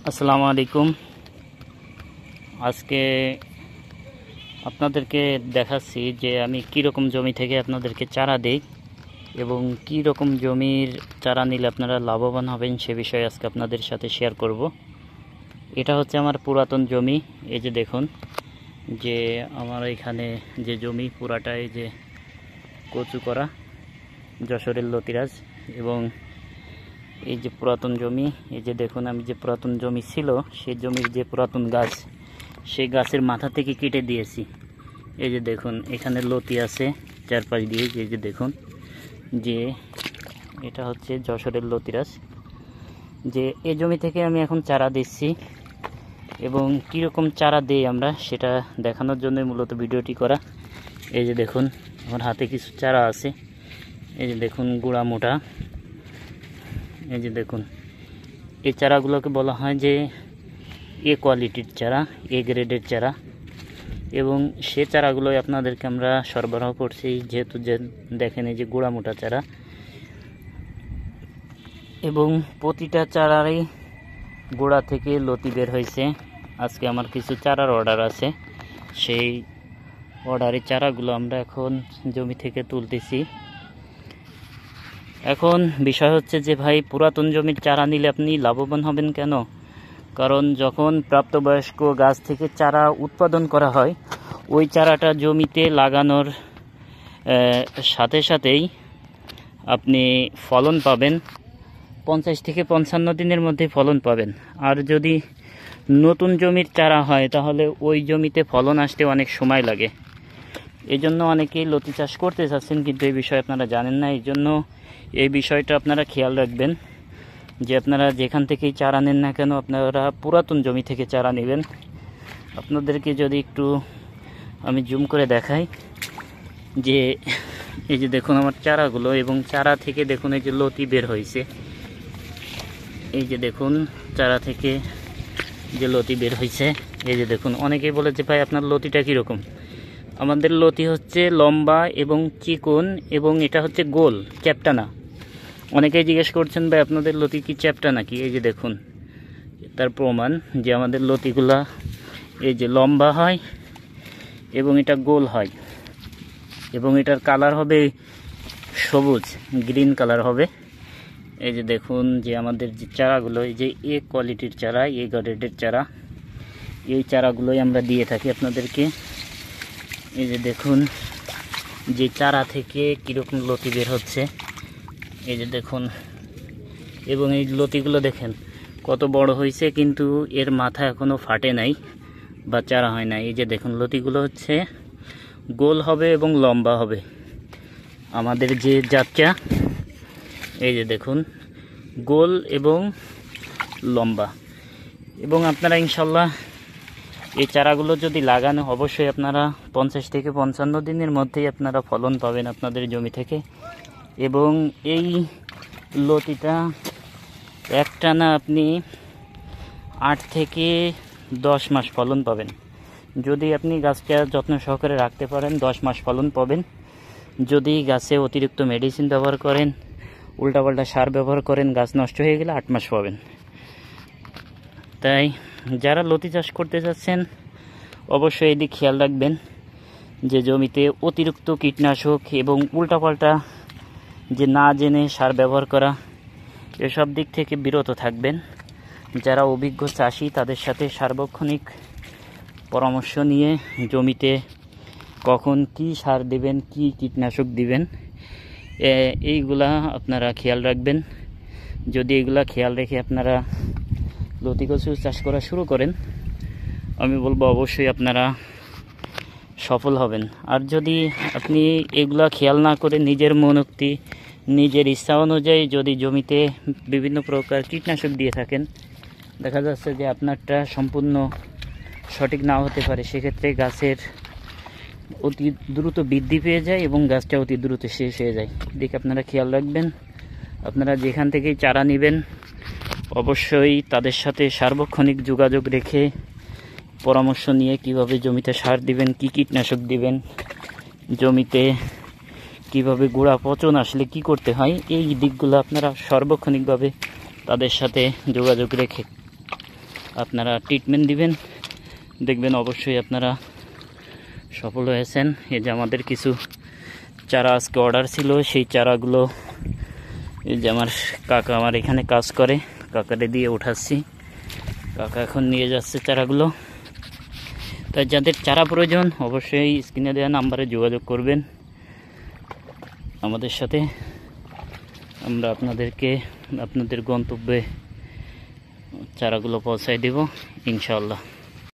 আসসালামু আলাইকুম। আজকে আপনাদেরকে দেখাচ্ছি যে আমি কি রকম জমি থেকে আপনাদেরকে চারা দেই এবং কি রকম জমির চারা নিলে আপনারা লাভবান হবেন সে বিষয়ে আজকে আপনাদের সাথে শেয়ার করব। এটা হচ্ছে আমার পুরাতন জমি। এই যে দেখুন যে আমার এখানে যে জমি পুরাটাই যে কচু করা যশোরের লতিরাজ, এবং এই যে পুরাতন জমি, এই যে দেখুন আমি যে পুরাতন জমি ছিল সেই জমির যে পুরাতন গাছ, সেই গাছের মাথা থেকে কেটে দিয়েছি। এই যে দেখুন এখানে লতি আছে চারপাশ দিয়ে। এই যে দেখুন যে এটা হচ্ছে যশোরের লতিরাজ। যে এই জমি থেকে আমি এখন চারা দিচ্ছি এবং কীরকম চারা দিই আমরা সেটা দেখানোর জন্য মূলত ভিডিওটি করা। এই যে দেখুন আমার হাতে কিছু চারা আছে। এই যে দেখুন গুঁড়া মোটা। এই যে দেখুন এই চারাগুলোকে বলা হয় যে এ কোয়ালিটির চারা, এ গ্রেডের চারা, এবং সে চারাগুলোই আপনাদেরকে আমরা সরবরাহ করছি। যেহেতু যে দেখেন এই যে গুঁড়া মোটা চারা, এবং প্রতিটা চারারই গোড়া থেকে লতি বের হয়েছে। আজকে আমার কিছু চারার অর্ডার আছে, সেই অর্ডারের চারাগুলো আমরা এখন জমি থেকে তুলতেছি। এখন বিষয় হচ্ছে যে ভাই, পুরাতন জমির চারা নিলে আপনি লাভবান হবেন কেন? কারণ যখন প্রাপ্তবয়স্ক গাছ থেকে চারা উৎপাদন করা হয়, ওই চারাটা জমিতে লাগানোর সাথে সাথেই আপনি ফলন পাবেন 50 থেকে 55 দিনের মধ্যে ফলন পাবেন। আর যদি নতুন জমির চারা হয় তাহলে ওই জমিতে ফলন আসতে অনেক সময় লাগে। এই জন্য অনেকেই লতি চাষ করতে চাচ্ছেন, কিন্তু এই বিষয়ে আপনারা জানেন না। এই জন্য এই বিষয়টা আপনারা খেয়াল রাখবেন যে আপনারা যেখান থেকেই চারা নেন না কেন, আপনারা পুরাতন জমি থেকে চারা নেবেন। আপনাদেরকে যদি একটু আমি জুম করে দেখাই, যে এই যে দেখুন আমার চারাগুলো, এবং চারা থেকে দেখুন এই যে লতি বের হয়েছে। এই যে দেখুন চারা থেকে যে লতি বের হয়েছে। এই যে দেখুন অনেকেই বলে যে ভাই আপনার লতিটা কীরকম? আমাদের লতি হচ্ছে লম্বা এবং চিকন, এবং এটা হচ্ছে গোল, চ্যাপ্টা না। অনেকেই জিজ্ঞেস করছেন ভাই আপনাদের লতি কি চ্যাপ্টা নাকি? এই যে দেখুন তার প্রমাণ যে আমাদের লতিগুলা এই যে লম্বা হয় এবং এটা গোল হয়, এবং এটার কালার হবে সবুজ, গ্রিন কালার হবে। এই যে দেখুন যে আমাদের যে চারাগুলো, এই যে এ কোয়ালিটির চারা, এ গ্রেডের চারা, এই চারাগুলোই আমরা দিয়ে থাকি আপনাদেরকে। এই যে দেখুন যে চারা থেকে কীরকম লতি বের হচ্ছে। এই যে দেখুন, এবং এই লতিগুলো দেখেন কত বড় হয়েছে, কিন্তু এর মাথা এখনও ফাটে নাই বা চারা হয় না। এই যে দেখুন লতিগুলো হচ্ছে গোল হবে এবং লম্বা হবে আমাদের যে জাতটা। এই যে দেখুন গোল এবং লম্বা, এবং আপনারা ইনশাল্লাহ এই চারাগুলো যদি লাগানো, অবশ্যই আপনারা 50 থেকে 55 দিনের মধ্যেই আপনারা ফলন পাবেন আপনাদের জমি থেকে। এবং এই লতিটা একটানা আপনি 8 থেকে 10 মাস ফলন পাবেন। যদি আপনি গাছটা যত্ন সহকারে রাখতে পারেন 10 মাস ফলন পাবেন। যদি গাছে অতিরিক্ত মেডিসিন ব্যবহার করেন, উল্টাপাল্টা সার ব্যবহার করেন, গাছ নষ্ট হয়ে গেলে 8 মাস পাবেন। তাই যারা লতি চাষ করতে চাচ্ছেন অবশ্যই এদিক খেয়াল রাখবেন যে জমিতে অতিরিক্ত কীটনাশক এবং উল্টাপাল্টা যে না জেনে সার ব্যবহার করা, এসব দিক থেকে বিরত থাকবেন। যারা অভিজ্ঞ চাষি তাদের সাথে সার্বক্ষণিক পরামর্শ নিয়ে জমিতে কখন কি সার দেবেন, কি কীটনাশক দিবেন, এইগুলা আপনারা খেয়াল রাখবেন। যদি এগুলা খেয়াল রেখে আপনারা লতি কচু চাষ করা শুরু করেন, আমি বলবো অবশ্যই আপনারা সফল হবেন। আর যদি আপনি এগুলা খেয়াল না করে নিজের মনোক্তি, নিজের ইচ্ছা অনুযায়ী যদি জমিতে বিভিন্ন প্রকার কীটনাশক দিয়ে থাকেন, দেখা যাচ্ছে যে আপনারটা সম্পূর্ণ সঠিক নাও হতে পারে। সেক্ষেত্রে গাছের অতি দ্রুত বৃদ্ধি পেয়ে যায় এবং গাছটা অতি দ্রুত শেষ হয়ে যায়। এদিকে আপনারা খেয়াল রাখবেন। আপনারা যেখান থেকেই চারা নেবেন অবশ্যই তাদের সাথে সার্বক্ষণিক যোগাযোগ রেখে পরামর্শ নিয়ে কিভাবে জমিতে সার দিবেন, কি কীটনাশক দিবেন, জমিতে কিভাবে গোড়া পচন আসলে কি করতে হয়, এই দিকগুলো আপনারা সার্বক্ষণিকভাবে তাদের সাথে যোগাযোগ রেখে আপনারা ট্রিটমেন্ট দিবেন, দেখবেন অবশ্যই আপনারা সফল হয়েছেন। এই যে আমাদের কিছু চারা আজকে অর্ডার ছিল, সেই চারাগুলো এই যে আমার কাকা আমার এখানে কাজ করে, কাকারে দিয়ে উঠাচ্ছি, কাকা এখন নিয়ে যাচ্ছে চারাগুলো। তাই যাদের চারা প্রয়োজন অবশ্যই স্ক্রিনে দেওয়া নাম্বারে যোগাযোগ করবেন আমাদের সাথে, আমরা আপনাদেরকে আপনাদের গন্তব্যে চারাগুলো পৌঁছায় দেব ইনশাআল্লাহ।